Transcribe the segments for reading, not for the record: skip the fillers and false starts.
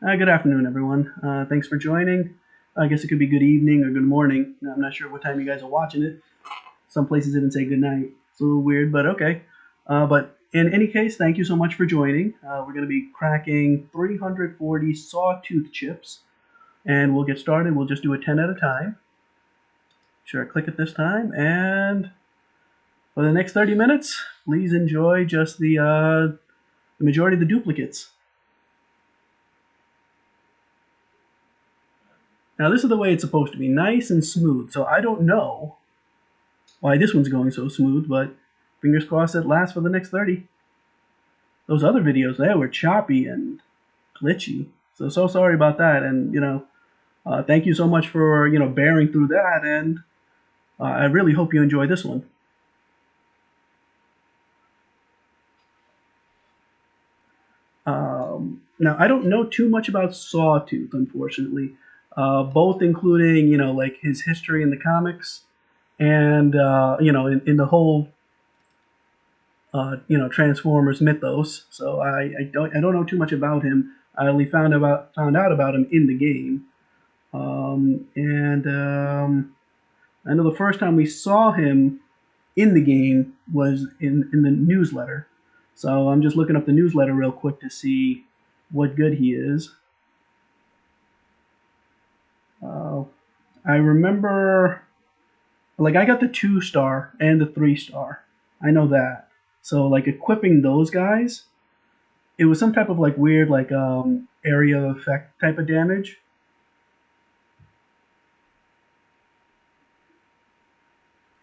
Good afternoon, everyone. Thanks for joining. I guess it could be good evening or good morning. I'm not sure what time you guys are watching it. Some places even say good night. It's a little weird, but okay. But in any case, thank you so much for joining. We're going to be cracking 340 Sawtooth chips, and we'll get started. We'll just do it 10 at a time. Sure, click it this time, and for the next 30 minutes, please enjoy just the majority of the duplicates. Now this is the way it's supposed to be, nice and smooth. So I don't know why this one's going so smooth, but fingers crossed it lasts for the next 30. Those other videos there were choppy and glitchy. So sorry about that, and thank you so much for bearing through that, and I really hope you enjoy this one. Now I don't know too much about Sawtooth, unfortunately, both including like his history in the comics and in the whole Transformers mythos. So I don't know too much about him. I only found out about him in the game, and I know the first time we saw him in the game was in the newsletter. So I'm just looking up the newsletter real quick to see what good he is. Uh, I remember, like, I got the 2 star and the 3 star. I know that. So like equipping those guys, it was some type of like weird like area effect type of damage.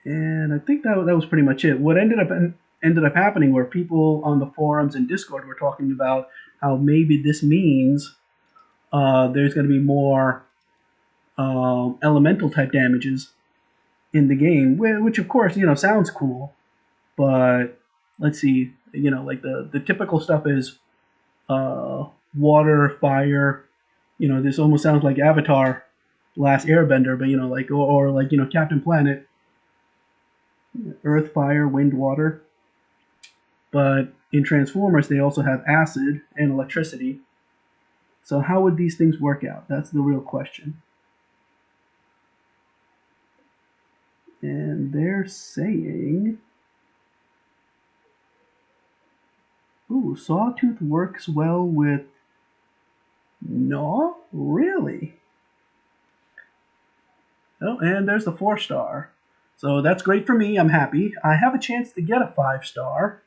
And I think that was pretty much it. What ended up happening where people on the forums and Discord were talking about how maybe this means there's going to be more elemental type damages in the game, which of course sounds cool, but let's see, like the typical stuff is water, fire. This almost sounds like Avatar, Last Airbender, but like or like Captain Planet, earth, fire, wind, water. But in Transformers, they also have acid and electricity. So how would these things work out? That's the real question. And they're saying, ooh, Sawtooth works well with Gnaw? Really? Oh, and there's the 4 star. So that's great for me. I'm happy. I have a chance to get a 5 star,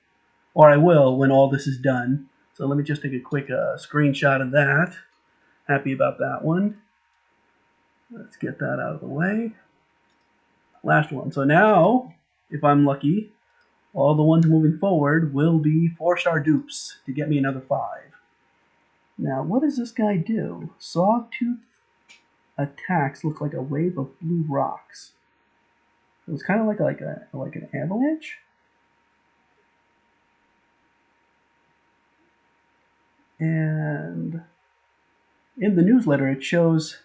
or I will when all this is done. So let me just take a quick screenshot of that. Happy about that one. Let's get that out of the way. Last one. So now, if I'm lucky, all the ones moving forward will be 4 star dupes to get me another 5. Now, what does this guy do? Sawtooth attacks look like a wave of blue rocks. It was kind of like an avalanche. And in the newsletter, it shows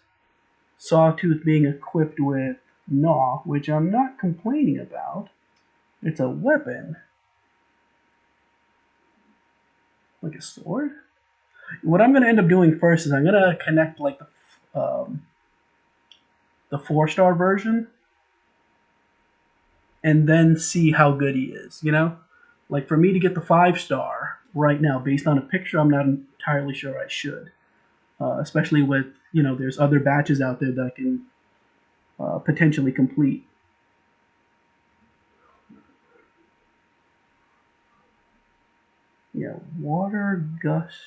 Sawtooth being equipped with Gnaw, which I'm not complaining about. It's a weapon. Like a sword? What I'm going to end up doing first is I'm going to connect like the 4 star version and then see how good he is, Like for me to get the 5 star right now, based on a picture, I'm not entirely sure I should. Especially with, there's other batches out there that I can potentially complete. Yeah, water gush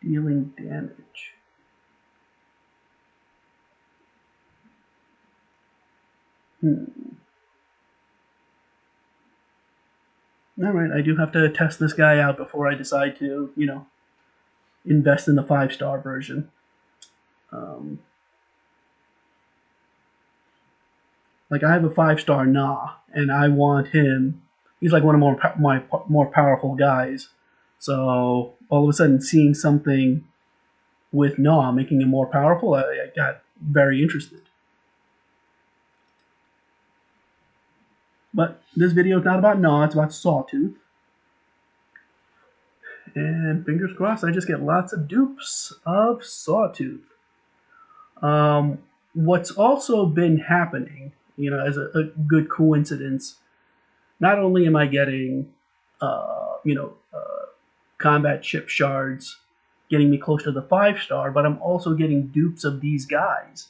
dealing damage. Hmm. All right, I do have to test this guy out before I decide to, invest in the 5 star version. Um, like I have a 5 star Nah, and I want him. He's like one of my more powerful guys. So all of a sudden, seeing something with Nah making him more powerful, I got very interested. But this video is not about Nah; it's about Sawtooth. And fingers crossed, I just get lots of dupes of Sawtooth. What's also been happening, as a good coincidence, not only am I getting, combat chip shards, getting me close to the 5-star, but I'm also getting dupes of these guys.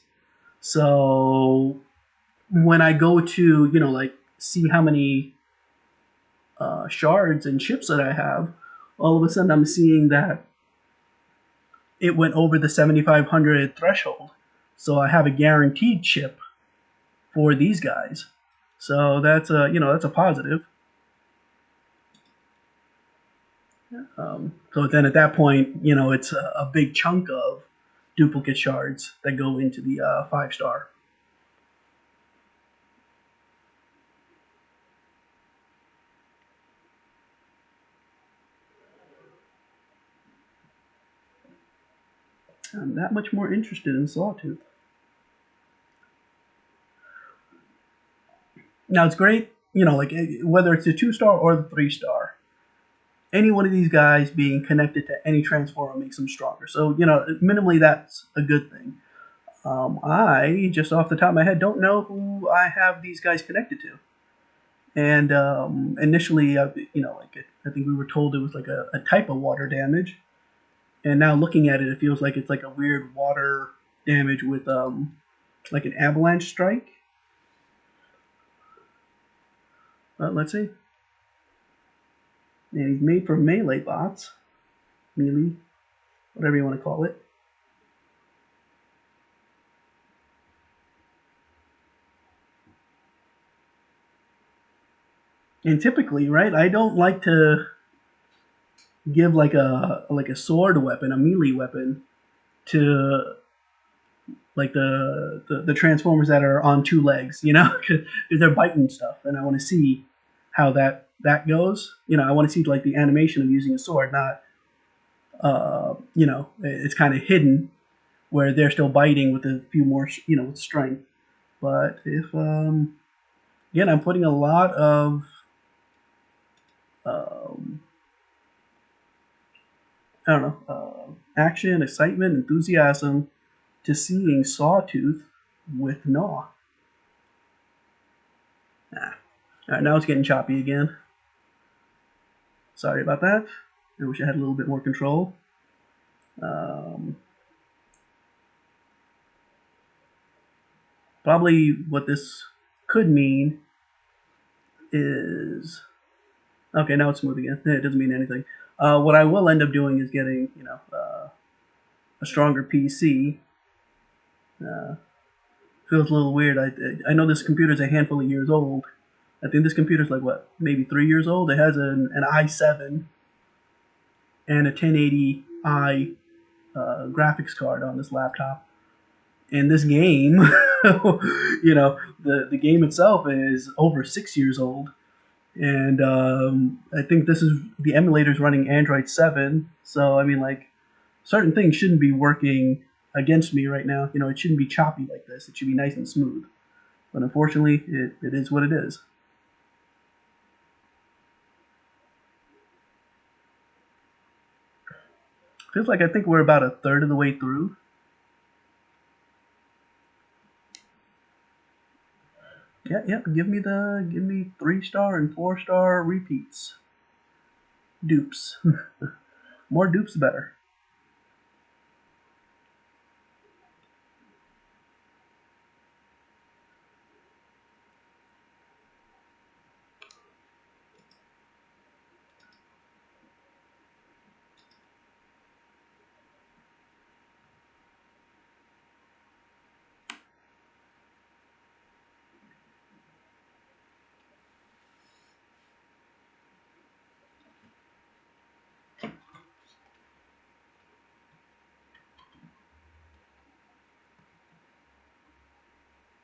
So when I go to, see how many shards and chips that I have, all of a sudden I'm seeing that it went over the 7,500 threshold. So I have a guaranteed chip for these guys. So that's a positive. So then at that point, it's a big chunk of duplicate shards that go into the 5-star. I'm that much more interested in Sawtooth. Now it's great, like whether it's the 2-star or the 3-star. Any one of these guys being connected to any transformer makes them stronger. So minimally that's a good thing. I just off the top of my head don't know who I have these guys connected to. And initially, I think we were told it was like a type of water damage. And now looking at it, it feels like it's like a weird water damage with like an avalanche strike. Let's see. And he's made for melee bots, melee, whatever you want to call it. And typically, right, I don't like to give like a sword weapon, a melee weapon, to like the transformers that are on 2 legs, because they're biting stuff, and I want to see how that goes. I want to see like the animation of using a sword, not it's kind of hidden where they're still biting with a few more, with strength. But if again, I'm putting a lot of I don't know, action, excitement, enthusiasm to seeing Sawtooth with Gnaw. Alright, now it's getting choppy again. Sorry about that. I wish I had a little bit more control. Probably what this could mean is... Okay, now it's smooth again. It doesn't mean anything. What I will end up doing is getting, a stronger PC. Feels a little weird. I know this computer's a handful of years old. I think this computer's like, what, maybe 3 years old? It has an i7 and a 1080i graphics card on this laptop. And this game, the game itself is over 6 years old. And I think the emulator's running Android 7. So, I mean, like, certain things shouldn't be working against me right now. It shouldn't be choppy like this. It should be nice and smooth. But unfortunately, it is what it is. Feels like I think we're about a third of the way through. Yeah. Give me 3-star and 4-star repeats. Dupes. More dupes, the better.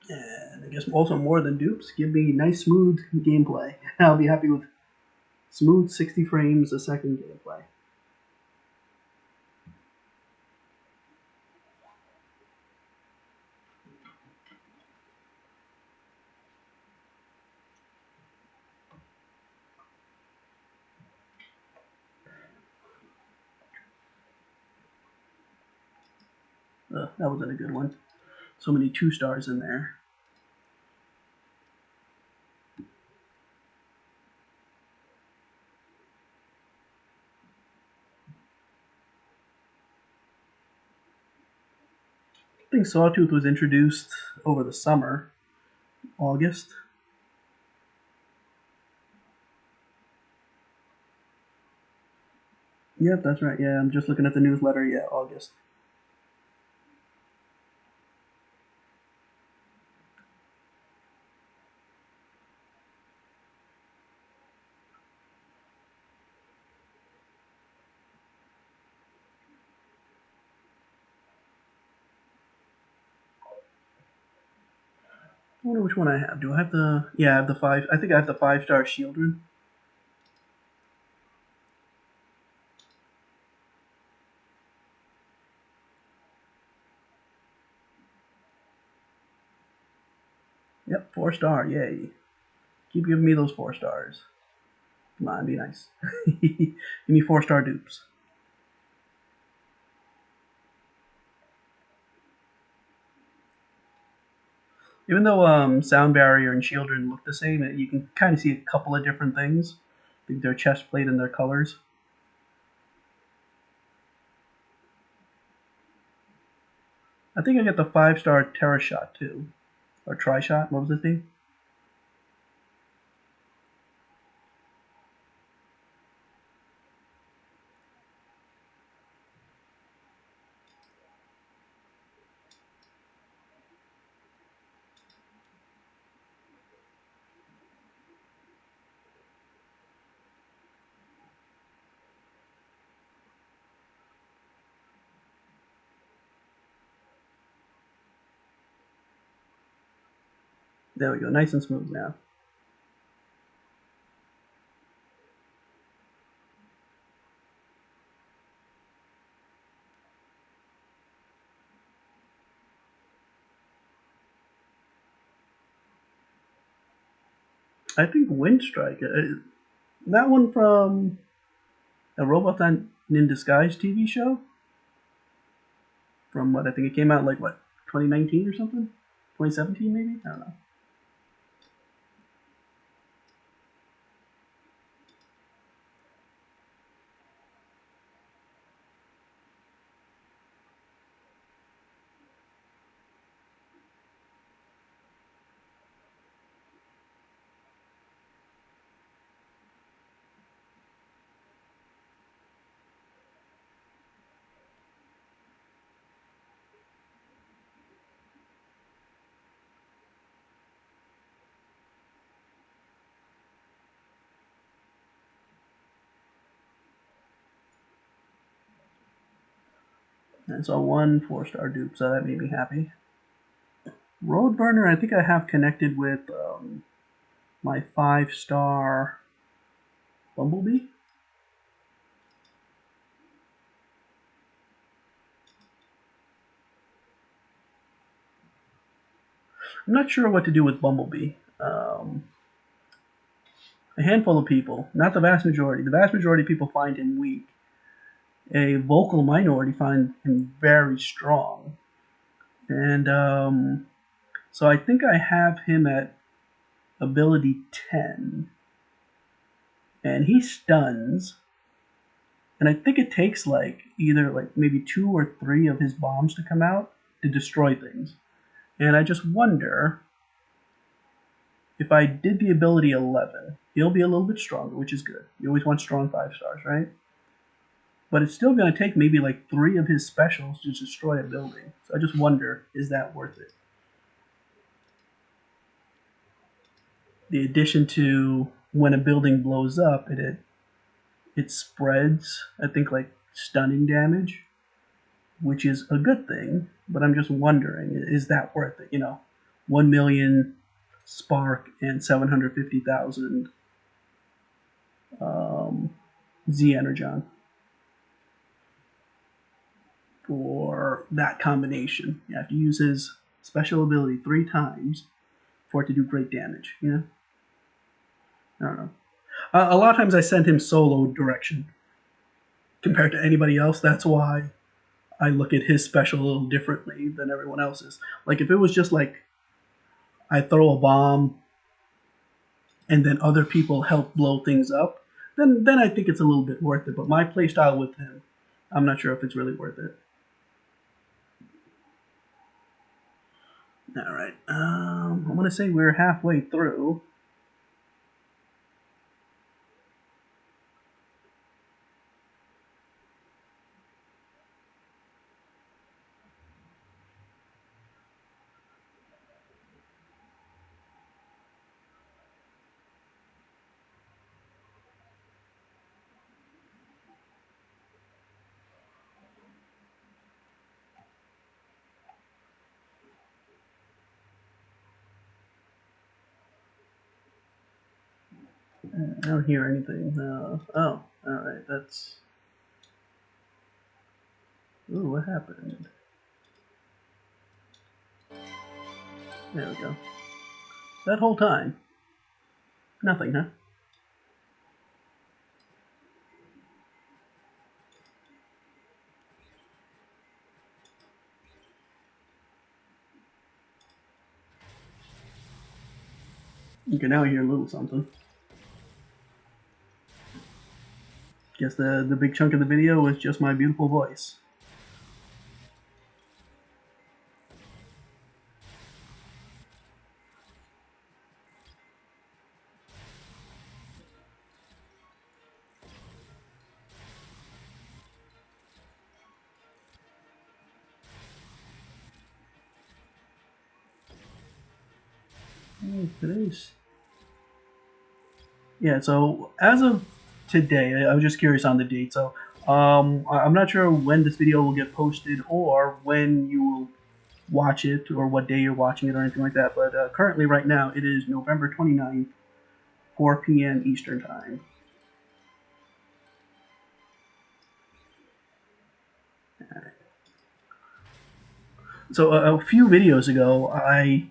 And I guess also more than dupes, give me nice smooth gameplay. I'll be happy with smooth 60 frames a second gameplay. That wasn't a good one. So many 2-stars in there. I think Sawtooth was introduced over the summer, August. Yep, that's right. Yeah, I'm just looking at the newsletter. Yeah, August. I wonder which one I have. Do I have the? Yeah, I have the 5. I think I have the 5-star Shieldred. Yep, 4-star. Yay! Keep giving me those 4-stars. Come on, be nice. Give me 4-star dupes. Even though Sound Barrier and Shieldred look the same, you can kind of see a couple of different things. I think their chest plate and their colors. I think I get the 5-star Terra Shot too. Or Tri Shot. What was his name? There we go. Nice and smooth now. I think Windstrike. That one from a Robot in Disguise TV show. From what I think it came out like what 2019 or something, 2017 maybe. I don't know. And so one 4-star dupe, so that made me happy. Roadburner, I think I have connected with my 5-star Bumblebee. I'm not sure what to do with Bumblebee. A handful of people, not the vast majority. The vast majority of people find him weak. A vocal minority find him very strong. And so I think I have him at ability 10. And he stuns. And I think it takes like either like maybe 2 or 3 of his bombs to come out to destroy things. And I just wonder if I did the ability 11, he'll be a little bit stronger, which is good. You always want strong 5-stars, right? But it's still going to take maybe like 3 of his specials to destroy a building. So I just wonder, is that worth it? The addition to when a building blows up, it spreads, I think, like stunning damage, which is a good thing. But I'm just wondering, is that worth it? 1 million spark and 750,000 Z Energon for that combination. You have to use his special ability 3 times for it to do great damage. I don't know. A lot of times I send him solo direction compared to anybody else. That's why I look at his special a little differently than everyone else's. Like if it was just like I throw a bomb and then other people help blow things up, then I think it's a little bit worth it. But my playstyle with him, I'm not sure if it's really worth it. All right, I want to say we're halfway through. I don't hear anything. Oh, all right, that's. Ooh, what happened? There we go. That whole time, nothing, huh? You can now hear a little something. Guess the big chunk of the video was just my beautiful voice. Today's. Yeah, so as of today, I was just curious on the date. So I'm not sure when this video will get posted or when you will watch it or what day you're watching it or anything like that. But currently, right now, it is November 29th, 4 p.m. Eastern Time. So a few videos ago, I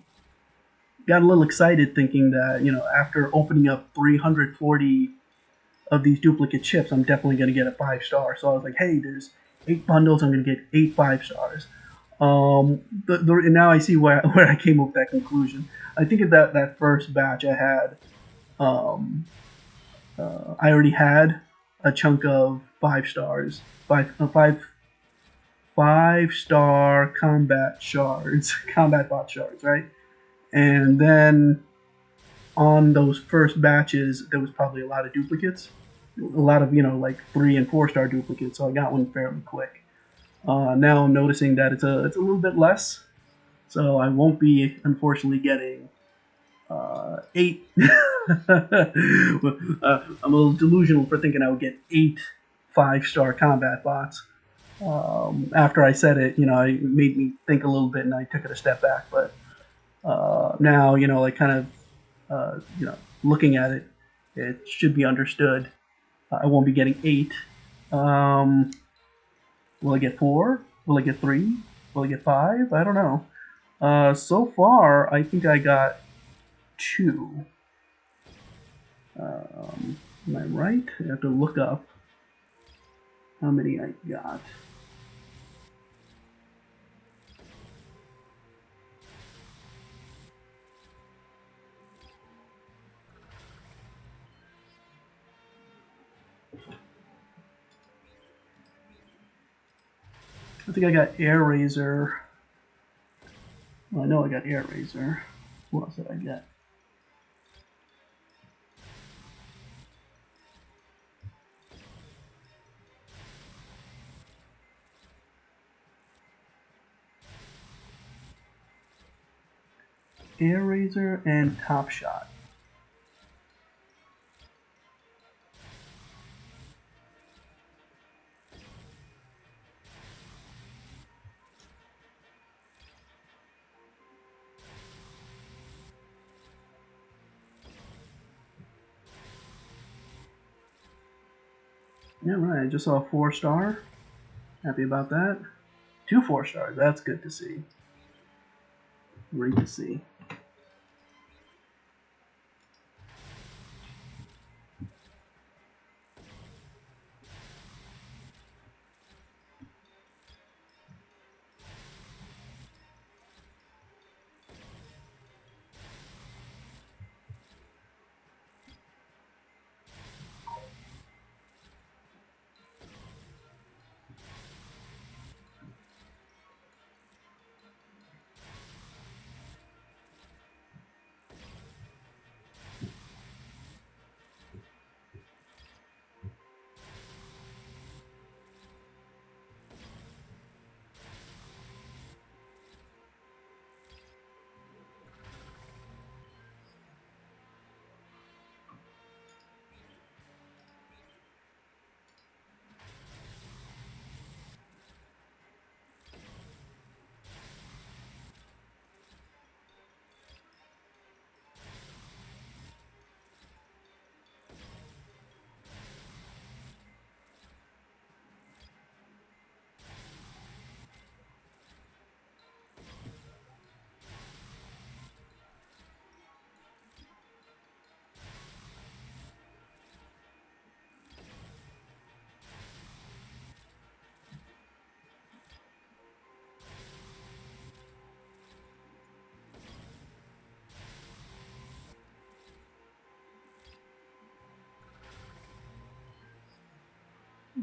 got a little excited thinking that, after opening up 340 of these duplicate chips, I'm definitely going to get a 5-star. So I was like, hey, there's 8 bundles. I'm going to get 8 5-stars. And now I see where I came up with that conclusion. I think of that first batch I had, I already had a chunk of 5-stars, 5-star combat shards, combat bot shards, right? And then on those first batches, there was probably a lot of duplicates, a lot of like 3 and 4-star duplicates. So I got one fairly quick. Now I'm noticing that it's a little bit less, so I won't be unfortunately getting 8. I'm a little delusional for thinking I would get 8 5-star combat bots. After I said it, it made me think a little bit, and I took it a step back. But now, like kind of, looking at it, it should be understood. I won't be getting 8. Um, will I get 4? Will I get 3? Will I get 5? I don't know. So far, I think I got 2. Am I right? I have to look up how many I got. I think I got Air Razor. Well, I know I got Air Razor. What else did I get? Air Razor and Top Shot. Yeah, right. I just saw a 4-star. Happy about that. 2 4-stars. That's good to see. Great to see.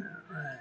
Alright.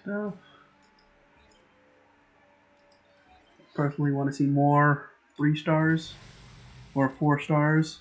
Stuff. Personally want to see more 3 stars or 4 stars.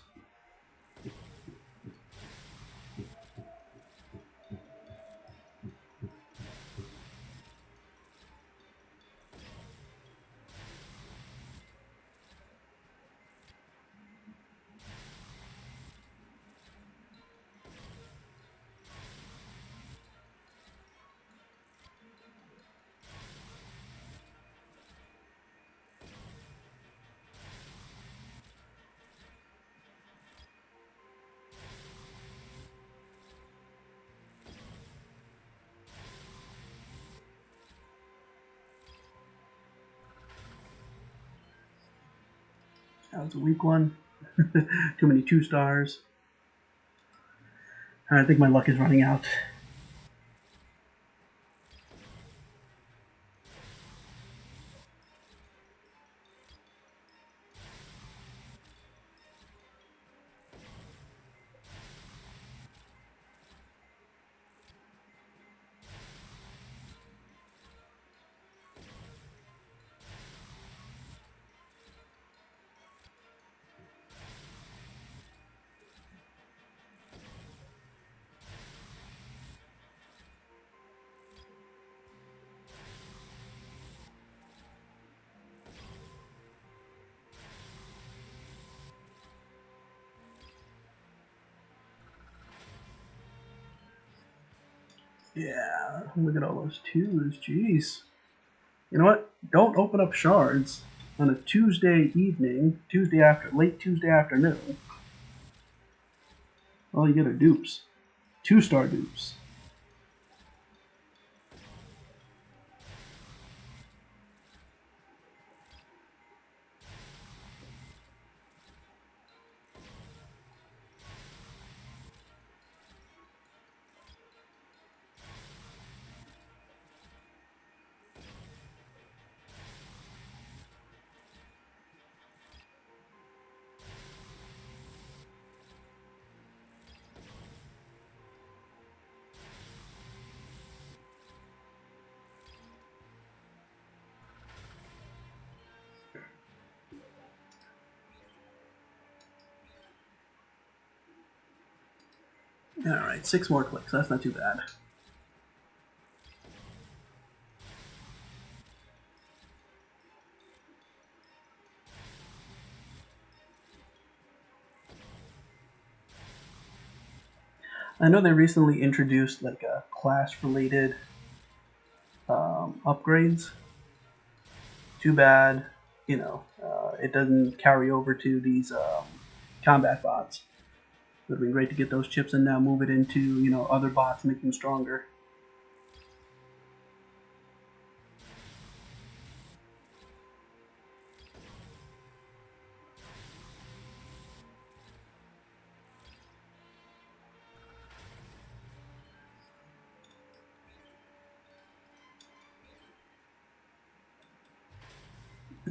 That was a weak one. Too many 2 stars. I think my luck is running out. Yeah, look at all those 2s. Jeez. You know what? Don't open up shards on a Tuesday evening, late Tuesday afternoon. All you get are dupes. 2-star dupes. Alright, 6 more clicks. That's not too bad. I know they recently introduced like a class-related upgrades. Too bad, it doesn't carry over to these combat bots. It would have been great to get those chips and now move it into, other bots, make them stronger.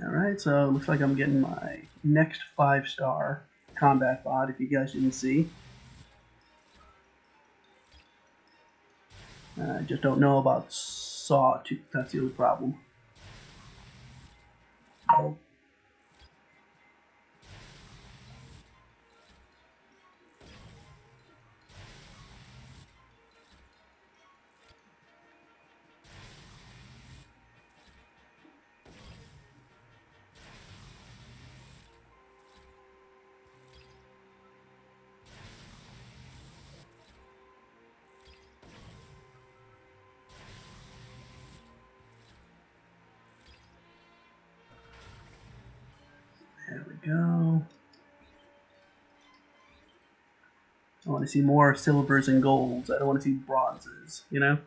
Alright, so it looks like I'm getting my next 5-star combat bot, if you guys didn't see. I just don't know about Sawtooth, that's the only problem. I want to see more silvers and golds. I don't want to see bronzes, you know?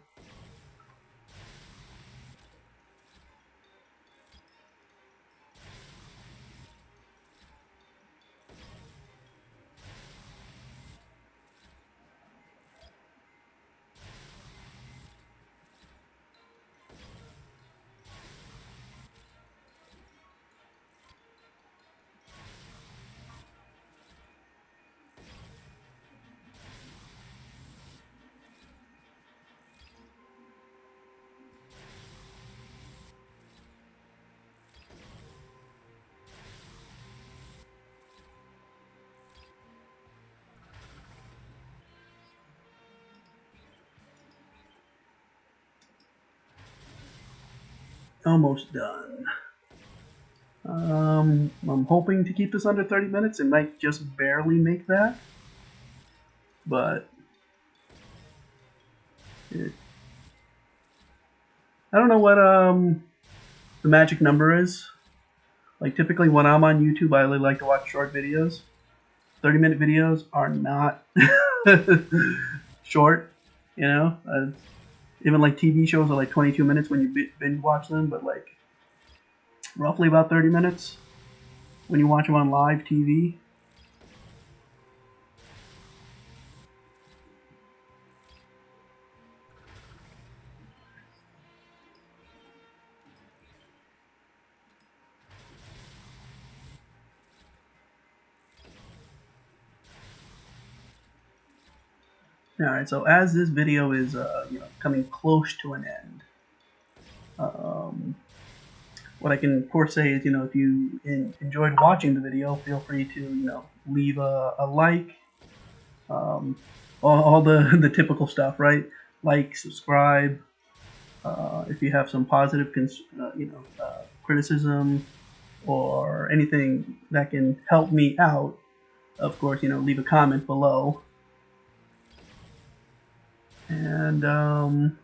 Almost done. I'm hoping to keep this under 30 minutes. It might just barely make that, but I don't know what the magic number is. Like typically when I'm on YouTube, I really like to watch short videos. 30-minute videos are not short, you know. Even like TV shows are like 22 minutes when you binge watch them, but like roughly about 30 minutes when you watch them on live TV. Alright, so as this video is coming close to an end, what I can of course say is, if you enjoyed watching the video, feel free to leave a like, all the typical stuff, right? Like, subscribe. If you have some positive criticism or anything that can help me out, of course, leave a comment below. And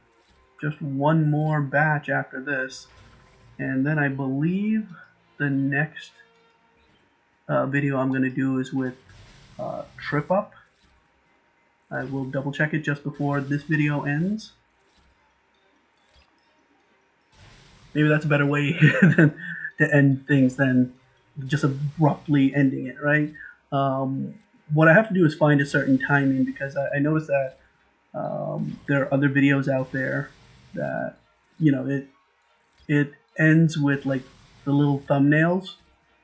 just one more batch after this, and then I believe the next video I'm going to do is with Trip Up. I will double check it just before this video ends. Maybe that's a better way to end things than just abruptly ending it, right? What I have to do is find a certain timing, because I noticed that there are other videos out there that it ends with like the little thumbnails,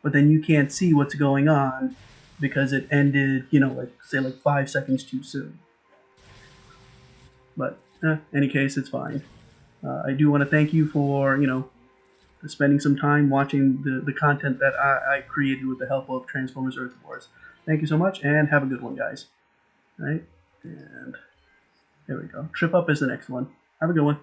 but then you can't see what's going on because it ended like say like 5 seconds too soon. But in any case, it's fine. I do want to thank you for spending some time watching the content that I created with the help of Transformers Earth Wars. Thank you so much, and have a good one, guys. All right, and there we go. Trip Up is the next one. Have a good one.